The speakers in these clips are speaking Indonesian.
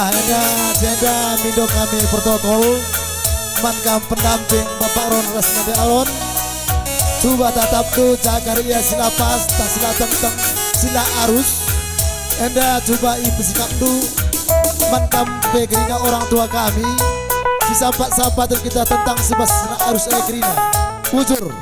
ada janda mindo kami protokol mankam pendamping Bapak Ron Rasnadi Alon. Coba tatap tu jagaria sila pas tak sila tentang sila arus. Enda coba ibu sikap du mankam pegerina orang tua kami. Si sahabat-sahabat kita tentang sebas sila arus egrina. Ujur.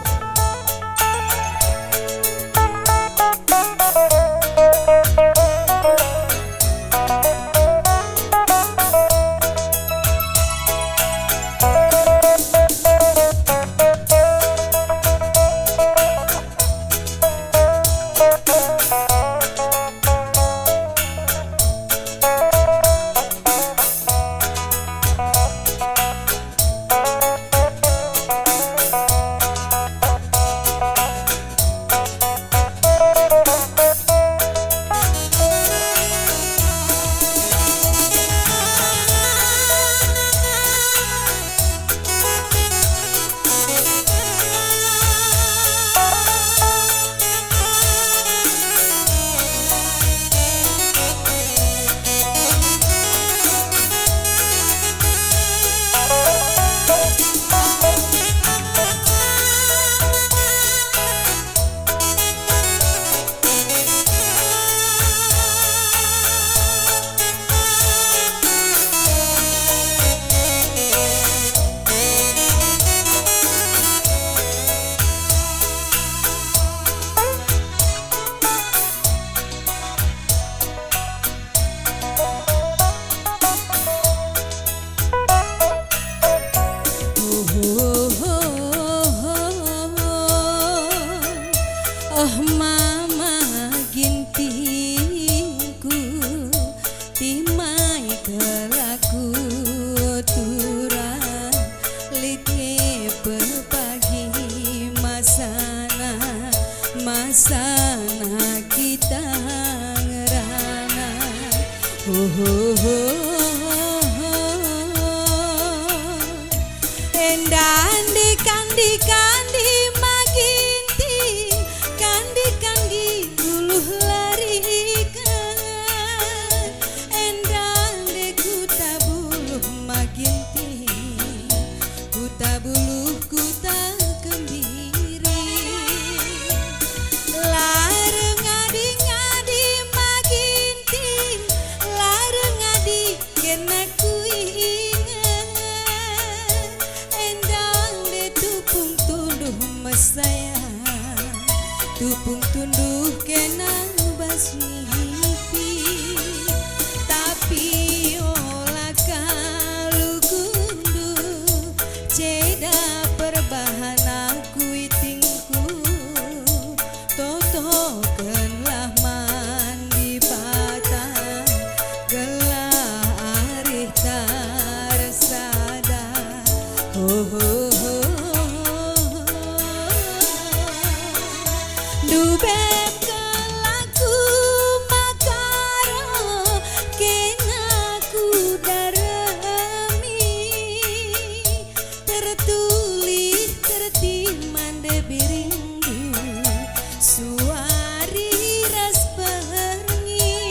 Oh mama gintingku timai kelaku turang litnya pepagi masana kita ngerana endan di kandi tupung tunduh kenang basmipi tapi olah kalu kundu ceda perbahan aku itingku totokenlah mandi patah gelah arih tarsada Dubem kelaku makaro kenaku darami tertulis tertiman debirindu suari ras perni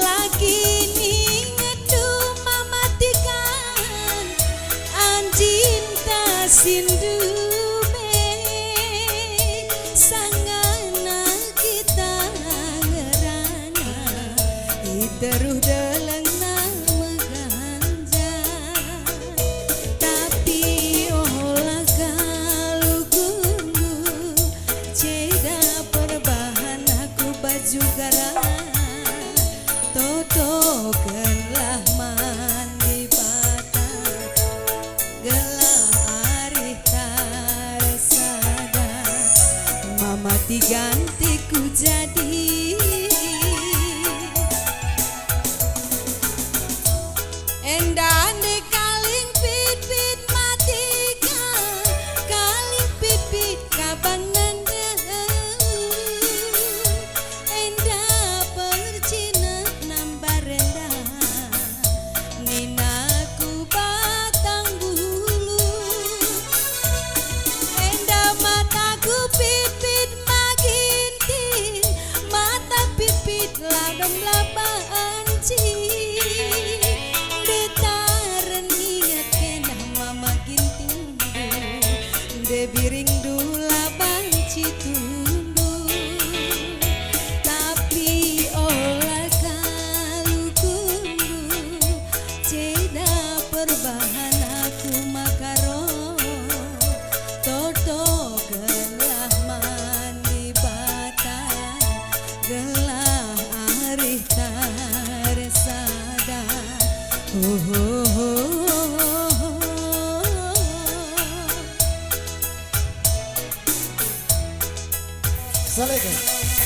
lagi ningetu mamatikan anjinta sindu teruh deleng meganja tapi olah kalu kundu ceda perbahan aku baju garang totokenlah mandi patah gelah arih tarsada mama digantiku jadi endan de kaling pit matikan kaling pit kabangan enda percina nambarenda ninaku batang bulu enda mataku pit maginti sebiring dula banci tundu tapi olah kalukundu ceda perbahan aku makaro toto gelah mandi batan gelah arih taresada Assalamualaikum.